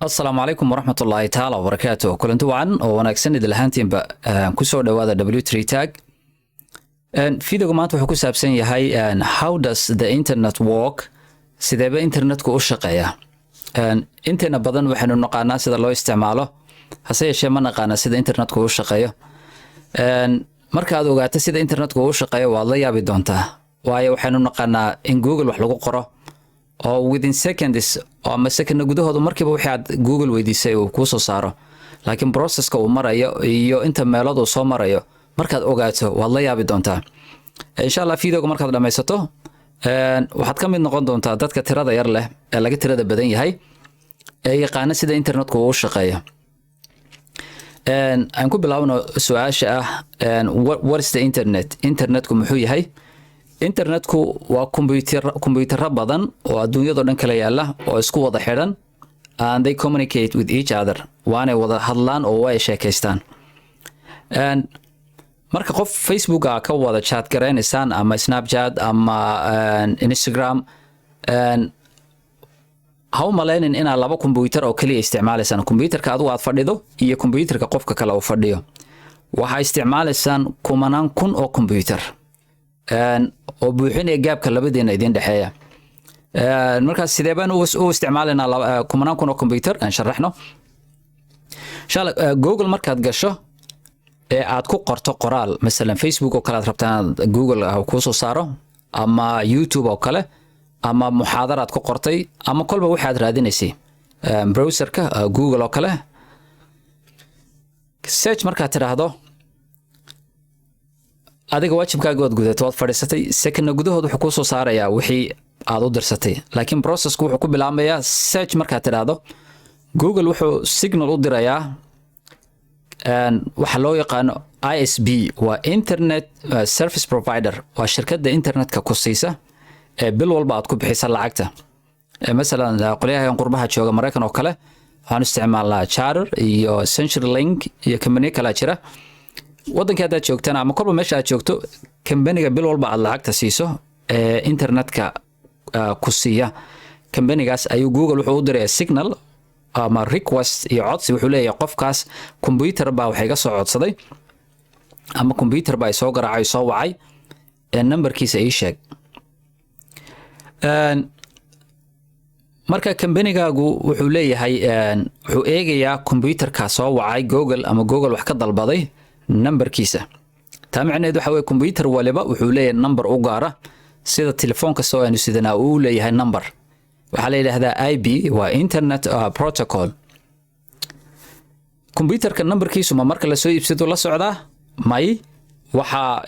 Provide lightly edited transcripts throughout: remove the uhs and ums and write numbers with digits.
السلام عليكم ورحمة الله تعالى وبركاته. كلنتو وعن وناكسن إذا لهانتين كسور دوادا W3 tag. فيديو maanta wuxuu ku saabsan yahay how does the internet work? Sideeba internetku u shaqeeyaa? Inteena badan waxaynu naqaanaa sida loo isticmaalo, hase yeeshee ma naqaana sida internetku u shaqeeyo. Marka aad ogaato sida internetku u shaqeeyo waad la yaabi doontaa. Waayo waxaynu naqaanaa in Google wax lagu qoro oo within seconds ama second gudahooda markiiba wixii aad Google weydiisay uu ku soo saaro. Laakiin processka uu marayo iyo inta meelood uu soo marayo markaad ogaato waad la yaabi doontaa. Insha Allah fiidiyowga markaad dhameysato waxaad ka mid noqon doontaa dadka tirada yar leh ee laga tirada badan yahay ee yaqaan sida internetku u shaqeeyo. aan ku bilaabno su'aasha ah what is the internet? Internetku muxuu yahay? Internetku waa computer badan oo adduunyada dhan kala yaala oo isku wada xidhan and they communicate with each other. Waana wada hadlaan oo way sheekaystaan. Marka qof Facebook ka wada chat gareynaysan ama Snapchat ama Instagram how maleynin in laba computer oo kaliya isticmaalaysan computerka adigu aad fadhido iyo computerka qofka kale uu fadhiyo. Waxa isticmaalaysan kumanaan kun oo computer oo buuxinaya gaabka labadeena idin dhaxeeya. Markaas sidee baan u isticmaalanaa kumanaan kun oo computer aan sharaxno. Inshallah Google markaad gasho ee aad ku qorto qoraal mesela Facebook oo kale aad rabtaan Google ku soo saaro ama YouTube oo kale ama muxaadaraad ku qortay ama kolba waxaad raadinaysay browserka Google oo kale search markaad tiraahdo adiga waajibkaaga waad gudato waad fadhiisatay second gudahooda wuxuu ku soo saarayaa wixii aad u dirsatay laakiin processku wuxuu ku bilaabmayaa search markaad tiraahdo Google wuxuu signal u dirayaa waxa loo yaqaan ISP waa internet service provider waa shirkadda internetka ku siisa ee bil walba aad ku bixisa lacagta mesela qolyaha qurbaha jooga Mareykan oo kale waxaan isticmaalnaa Charter iyo CenturyLink iyo company kala jira wadanka aad joogtaan ama kolba meesha aad joogto companyga bil walba aad lacagta siiso ee internetka ku siiya companygaas ayuu Google wuxuu u diray signal ama request iyo codsi wuxuu leeyahay qofkaas computer baa wax iga soo codsaday ama computer baa soo garaacay soo wacay ee numberkiisa ii sheeg marka companygaagu wuxuu leeyahay wuxuu eegayaa computerka soo wacay Google ama Google wax ka dalbaday numberkiisa taa macnaheedu waxa weeye computer waliba wuxuu leeyahay number u gaara sida telefoonka soo aanu sidana uu leeyahay number waxa la yiraahdaa IP waa internet protocol computerka numberkiisu ma marka la soo iibsado la socda may waxa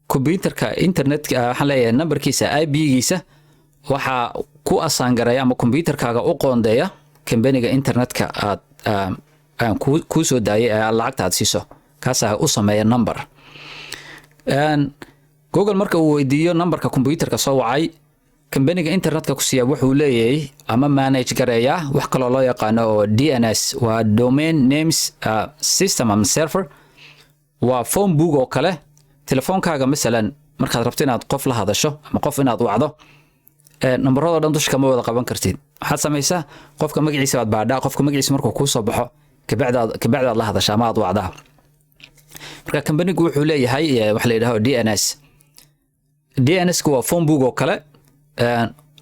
computerka internetka waxa leeyahay numberkiisa IP-giisa waxa ku asaan garay ama computerkaaga u qoondeeya companyga internetka aan ku soo daayay lacagta aad siiso kaas u sameeya number Google marka uu weydiiyo numberka computerka soo wacay companyga internetka ku siiya wuxuu leeyahay ama manage gareeya wax kale oo loo yaqaan oo DNS waa domain names system ama server waa phone book oo kale telefoonkaaga mesela markaad rabto inaad qof la hadasho ama qof inaad wacdo numberada dhan dushka ma wada qaban kartid waxaad samaysaa qofka magaciisa aad baadhaa qofka magaciisa markuu ku soo baxo kabacdaad la hadashaa ama aad wacdaa marka companygu wuxuu leeyahay wax la yiraahdo DNS ku waa phone book oo kale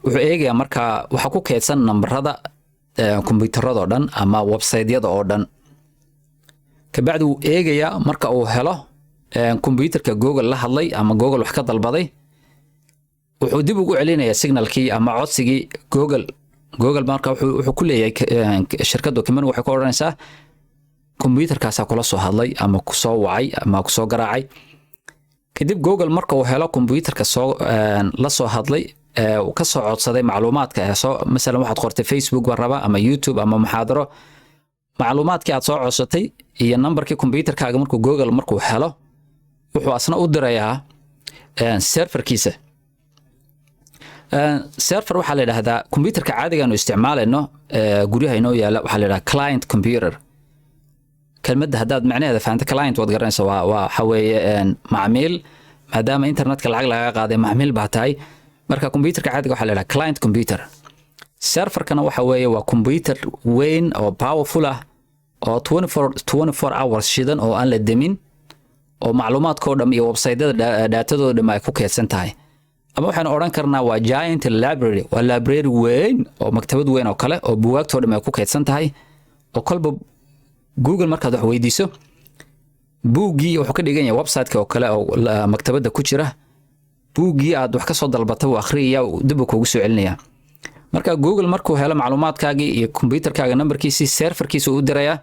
wuxuu eegayaa marka waxa ku keedsan numberada computerada dhan ama website-yada oo dhan kabacdu uu eegayaa marka uu helo computerka Google la hadlay ama Google wax ka dalbaday wuxuu dib ugu celinayaa signalkii ama codsigii Google marka wuxuu ku leeyahay shirkaddu company waxay ku oranaysaa computerkaas kula soo hadlay ama ku soo wacay ama ku soo garaacay kadib Google marka uu helo computerka soo la soo hadlay ka soo codsaday macluumaadka soo mesela waxaad qortay Facebook waraba ama YouTube ama muxaadaro macluumaadkii aad soo codsatay iyo numberkii computerkaaga markuu Google markuu helo wuxuu asna u dirayaa serverkiisa server waxa la yiraahdaa computerka caadiga aanu isticmaalayno guriyaha inoo yaala waxa la yiraahdaa client computer kelmadda haddaad macnaheeda fahanto client waad garanaysaa waa waxa weeye macmiil maadaama internetka lacag laga qaaday macmiil baa tahay marka computerka caadiga waxa la yiraahdaa client computer serverkana waxa weeye waa computer weyn oo powerful ah oo 24 hours shidan oo aan la demin oo macluumaadkoo dham iyo website-yada datadooda dham ay ku keedsan tahay. ama waxaan oran karnaa waa giant library, waa library weyn oo maktabad weyn oo kale oo buugaagtoo dham ay ku keedsan tahay oo kolba Google markaad wax weydiiso buugii wuxuu ka dhigan yahay website-ka oo kale oo maktabada ku jira. buugii aad wax ka soo dalbatay waa akhriya dib kuugu soo celinaya. marka Google markuu helo macluumaadkaagii iyo computerkaaga numberkiisii serverkiisa u diraya.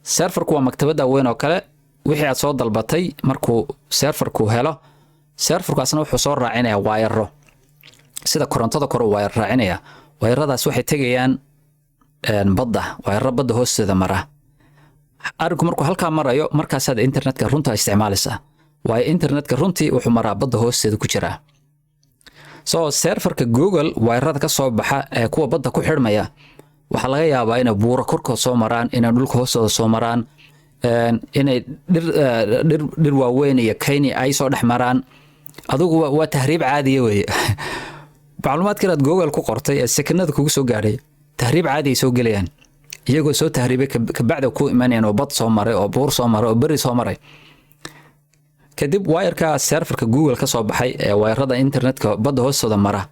serverku waa maktabada weyn oo kale wixii aad soo dalbatay markuu serverku helo, serverkaasna wuxuu soo raacinaya wayro sida korontada kor wayr raacinaya. wayradaas waxay tagayaan badda, wayro badda hoosteeda mara. arinku markuu halka marayo markaas aad internetka runta isticmaalaysa. waa internetka runtii wuxuu maraa badda hoosteeda ku jira. serverka Google wayrada ka soo baxa ee kuwa badda ku xirmaya waxa laga yaabaa inay buuro korkood soo maraan, inay dhulka hoostooda soo maraan, inay dhir waaweyn iyo kayni ay soo dhex maraan. adigu waa tahriib caadi weeye. macluumaadka aad Google ku qortay ee sekanada kugu soo gaaray tahriib caadi soo galayaan iyagoo soo tahriibay ka bacda ku imanayaan oo bad soo maray oo buur soo maray oo bari soo maray. kadib wayarka serverka Google ka soo baxay ee wayrada internetka badda hoostooda mara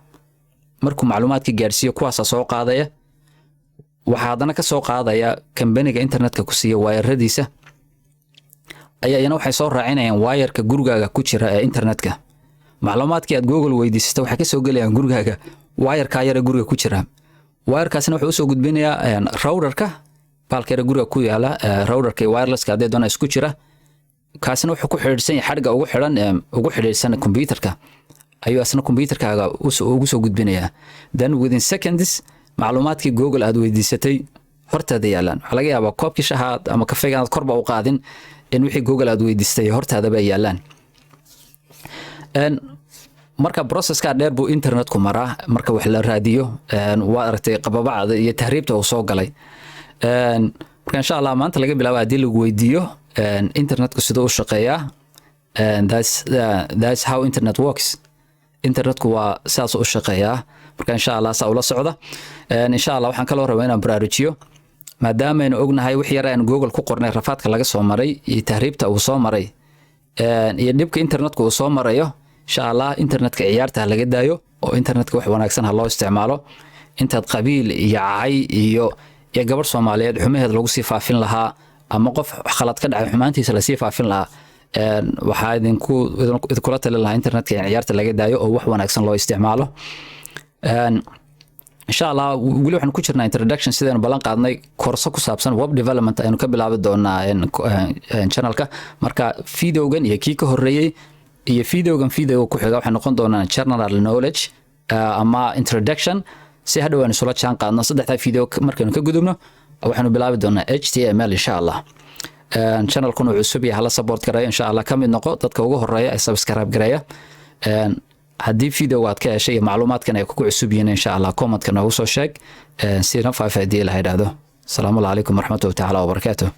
markuu macluumaadka gaarsiiyo kuwaas soo qaadaya. waxa hadana ka soo qaadaya company-ga internetka ku siiyo wayradiisa ayayna waxay soo raacinayaan wayarka gurigaaga ku jira ee internetka. macluumaadkii aad Google weydiisatay waxa ka soo galayaan gurigaaga wayarka yar ee guriga ku jira. wayarkaasna wuxuu soo gudbinayaa routerka balkeeda guriga ku yaala, routerka wireless-ka adeed doona isku jira. kaasna wuxuu ku xiriirsan yahay xadhiga ugu xiriirsan computerka ayuu asna computerkaaga ugu soo gudbinayaa. then within seconds macluumaadkii Google aad weydiisatay hortaada yaalaan. waxa laga yaabaa koobkii shahaad ama kafeega aad korba u qaadin in wixii Google aad weydiistay hortaada ba yaalaan. marka processka dheer buu internetku maraa marka wax la raadiyo waa aragtay qababacda iyo tahriibta uu soo galay. marka insha Allah maanta laga bilaabo hadii lagu weydiiyo internetku sidoo u shaqeeyaa, that's how internet works. internetku waa saas u shaqeeyaa. marka insha Allah saa ula socda. insha Allah waxaan kala rabaa inaan baraarujiyo maadaama aynu ognahay wix yar aan Google ku qornay rafaadka laga soo maray iyo tahriibta uu soo maray iyo dhibka internetku uu soo marayo. insha Allah internetka ciyaarta laga daayo oo internetka wax wanaagsan loo isticmaalo. intaad qabiil iyo cay iyo gabar Soomaaliyeed xumaheed lagu sii faafin lahaa ama qof khalad ka dhacay xumaantiisa la sii faafin lahaa, waxa idinku kula talin lahaa internetka ciyaarta laga daayo oo wax wanaagsan loo isticmaalo. insha Allah wali waxaan ku jirnaa introduction sidaan balan qaadnay koorso ku saabsan web development aynu ka bilaabi doonaa channelka. marka videogan iyo kii ka horeeyay iyo video ku xiga waxay noqon doonaan general knowledge ama introduction si hadhow aan isula jaan qaadno. saddexda video markaynu ka gudubno waxaanu bilaabi doonaa HTML insha Allah. channelkuna cusub yahay la support gareeyo insha Allah kamid noqo dadka ugu horeeya ee subscribe gareeya. haddii video aad ka heshay macluumaadkan ay ku cusub yihiin insha Allah comment-ka noogu soo sheeg si na faa'iido la yiraahdo. Assalaamu alaykum warahmatullahi ta'ala wa barakatuh.